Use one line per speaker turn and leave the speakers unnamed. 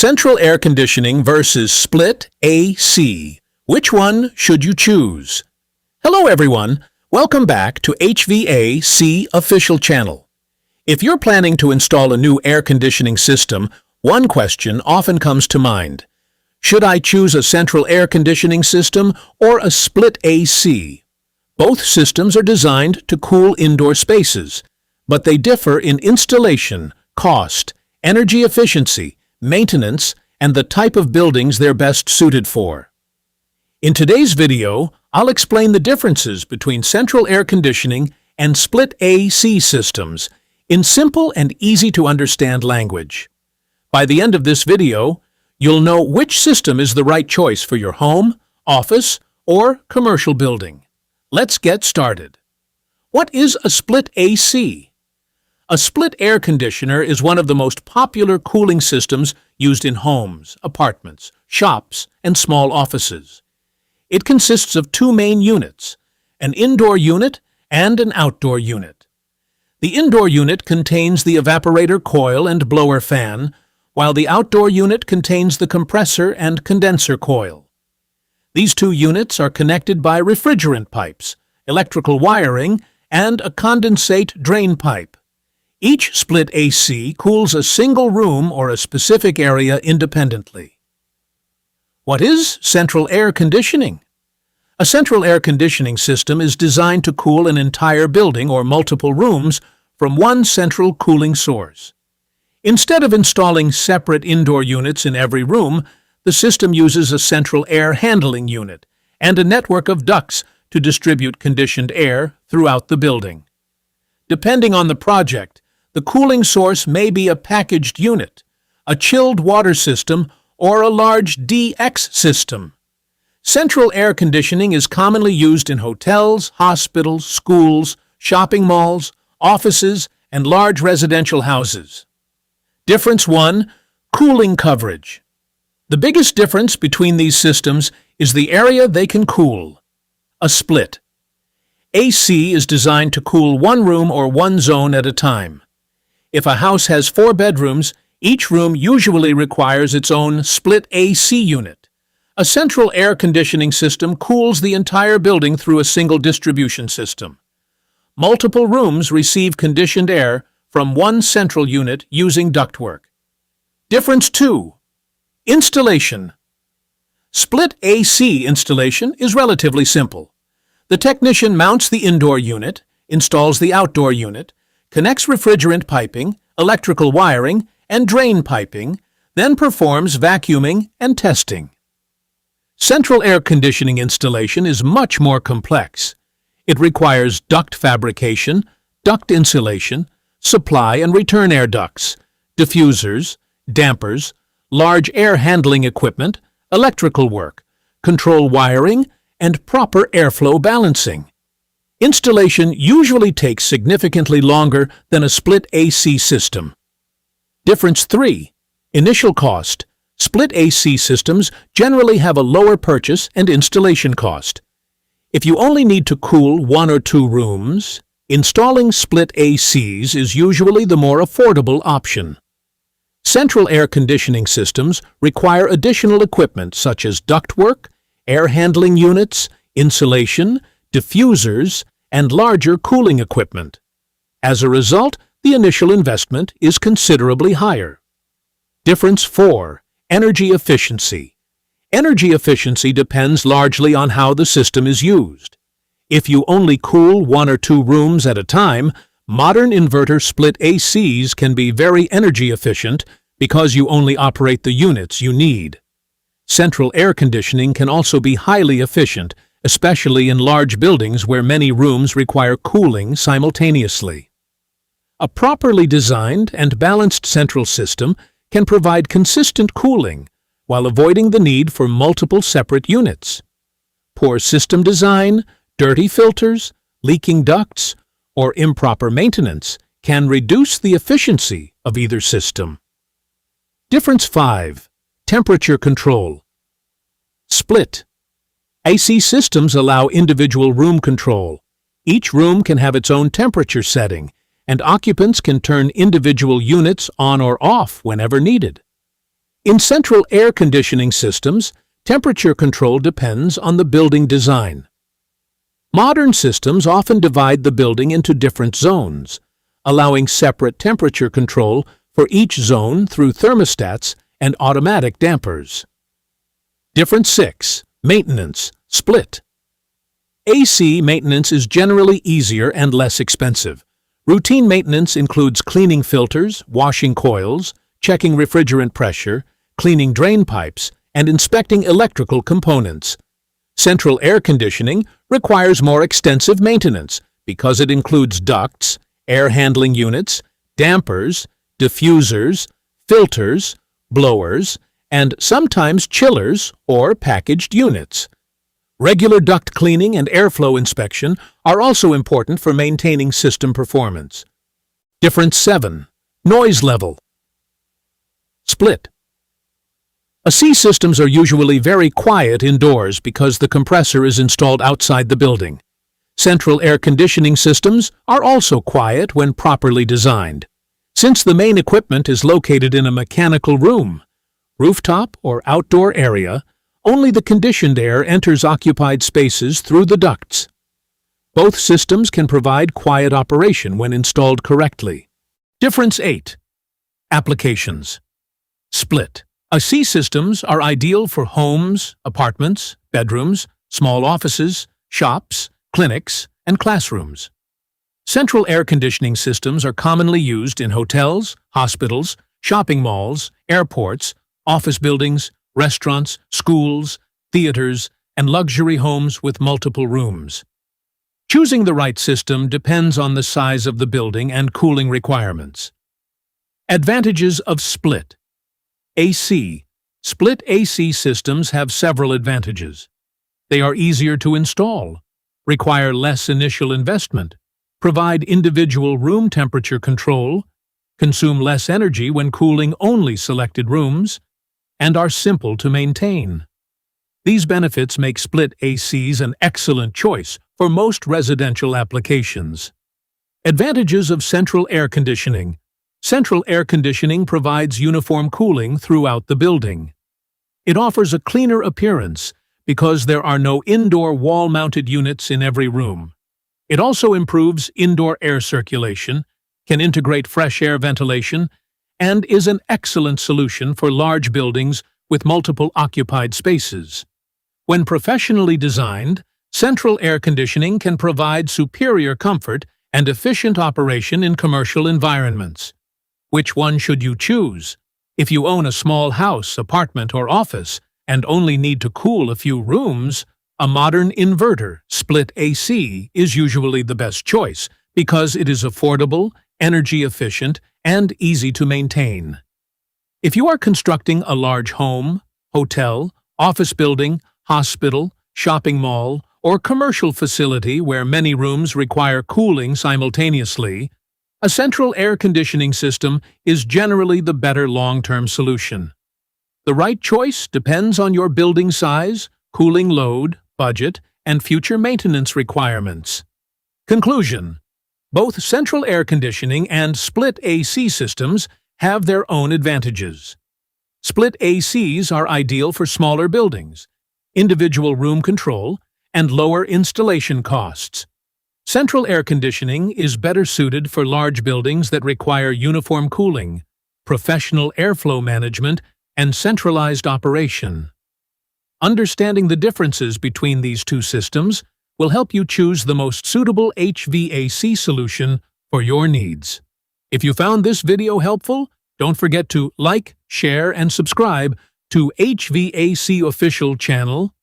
Central air conditioning versus split AC. Which one should you choose? Hello everyone, welcome back to HVAC official channel. If you're planning to install a new air conditioning system, one question often comes to mind. Should I choose a central air conditioning system or a split AC? Both systems are designed to cool indoor spaces, but they differ in installation, cost, energy efficiency, maintenance, and the type of buildings they're best suited for. In today's video, I'll explain the differences between central air conditioning and split AC systems in simple and easy-to-understand language. By the end of this video, you'll know which system is the right choice for your home, office, or commercial building. Let's get started. What is a split AC? A split air conditioner is one of the most popular cooling systems used in homes, apartments, shops, and small offices. It consists of two main units, an indoor unit and an outdoor unit. The indoor unit contains the evaporator coil and blower fan, while the outdoor unit contains the compressor and condenser coil. These two units are connected by refrigerant pipes, electrical wiring, and a condensate drain pipe. Each split AC cools a single room or a specific area independently. What is central air conditioning? A central air conditioning system is designed to cool an entire building or multiple rooms from one central cooling source. Instead of installing separate indoor units in every room, the system uses a central air handling unit and a network of ducts to distribute conditioned air throughout the building. Depending on the project, the cooling source may be a packaged unit, a chilled water system, or a large DX system. Central air conditioning is commonly used in hotels, hospitals, schools, shopping malls, offices, and large residential houses. Difference 1. Cooling coverage. The biggest difference between these systems is the area they can cool. A split. AC is designed to cool one room or one zone at a time. If a house has 4 bedrooms, each room usually requires its own split AC unit. A central air conditioning system cools the entire building through a single distribution system. Multiple rooms receive conditioned air from one central unit using ductwork. Difference 2. Installation. Split AC installation is relatively simple. The technician mounts the indoor unit, installs the outdoor unit, connects refrigerant piping, electrical wiring, and drain piping, then performs vacuuming and testing. Central air conditioning installation is much more complex. It requires duct fabrication, duct insulation, supply and return air ducts, diffusers, dampers, large air handling equipment, electrical work, control wiring, and proper airflow balancing. Installation usually takes significantly longer than a split AC system. Difference 3. Initial cost. Split AC systems generally have a lower purchase and installation cost. If you only need to cool 1 or 2 rooms, installing split ACs is usually the more affordable option. Central air conditioning systems require additional equipment such as ductwork, air handling units, insulation, diffusers, and larger cooling equipment. As a result, the initial investment is considerably higher. Difference 4. Energy efficiency. Energy efficiency depends largely on how the system is used. If you only cool 1 or 2 rooms at a time, modern inverter split ACs can be very energy efficient because you only operate the units you need. Central air conditioning can also be highly efficient, especially in large buildings where many rooms require cooling simultaneously. A properly designed and balanced central system can provide consistent cooling while avoiding the need for multiple separate units. Poor system design, dirty filters, leaking ducts, or improper maintenance can reduce the efficiency of either system. Difference 5. Temperature control. Split. AC systems allow individual room control. Each room can have its own temperature setting, and occupants can turn individual units on or off whenever needed. In central air conditioning systems, temperature control depends on the building design. Modern systems often divide the building into different zones, allowing separate temperature control for each zone through thermostats and automatic dampers. Difference 6. Maintenance, split. AC maintenance is generally easier and less expensive. Routine maintenance includes cleaning filters, washing coils, checking refrigerant pressure, cleaning drain pipes, and inspecting electrical components. Central air conditioning requires more extensive maintenance because it includes ducts, air handling units, dampers, diffusers, filters, blowers, and sometimes chillers or packaged units. Regular duct cleaning and airflow inspection are also important for maintaining system performance. Difference 7. Noise level. Split. AC systems are usually very quiet indoors because the compressor is installed outside the building. Central air conditioning systems are also quiet when properly designed. Since the main equipment is located in a mechanical room, rooftop, or outdoor area, only the conditioned air enters occupied spaces through the ducts. Both systems can provide quiet operation when installed correctly. Difference 8. Applications. Split. AC systems are ideal for homes, apartments, bedrooms, small offices, shops, clinics, and classrooms. Central air conditioning systems are commonly used in hotels, hospitals, shopping malls, airports, office buildings, restaurants, schools, theaters, and luxury homes with multiple rooms. Choosing the right system depends on the size of the building and cooling requirements. Advantages of split. AC. Split AC systems have several advantages. They are easier to install, require less initial investment, provide individual room temperature control, consume less energy when cooling only selected rooms, and are simple to maintain. These benefits make split ACs an excellent choice for most residential applications. Advantages of central air conditioning. Central air conditioning provides uniform cooling throughout the building. It offers a cleaner appearance because there are no indoor wall-mounted units in every room. It also improves indoor air circulation, can integrate fresh air ventilation, and is an excellent solution for large buildings with multiple occupied spaces. When professionally designed, central air conditioning can provide superior comfort and efficient operation in commercial environments. Which one should you choose? If you own a small house, apartment, or office and only need to cool a few rooms, a modern inverter, split AC, is usually the best choice because it is affordable, energy efficient, and easy to maintain. If you are constructing a large home, hotel, office building, hospital, shopping mall, or commercial facility where many rooms require cooling simultaneously, a central air conditioning system is generally the better long-term solution. The right choice depends on your building size, cooling load, budget, and future maintenance requirements. Conclusion. Both central air conditioning and split AC systems have their own advantages. Split ACs are ideal for smaller buildings, individual room control, and lower installation costs. Central air conditioning is better suited for large buildings that require uniform cooling, professional airflow management, and centralized operation. Understanding the differences between these two systems will help you choose the most suitable HVAC solution for your needs. If you found this video helpful, don't forget to like, share, and subscribe to HVAC official channel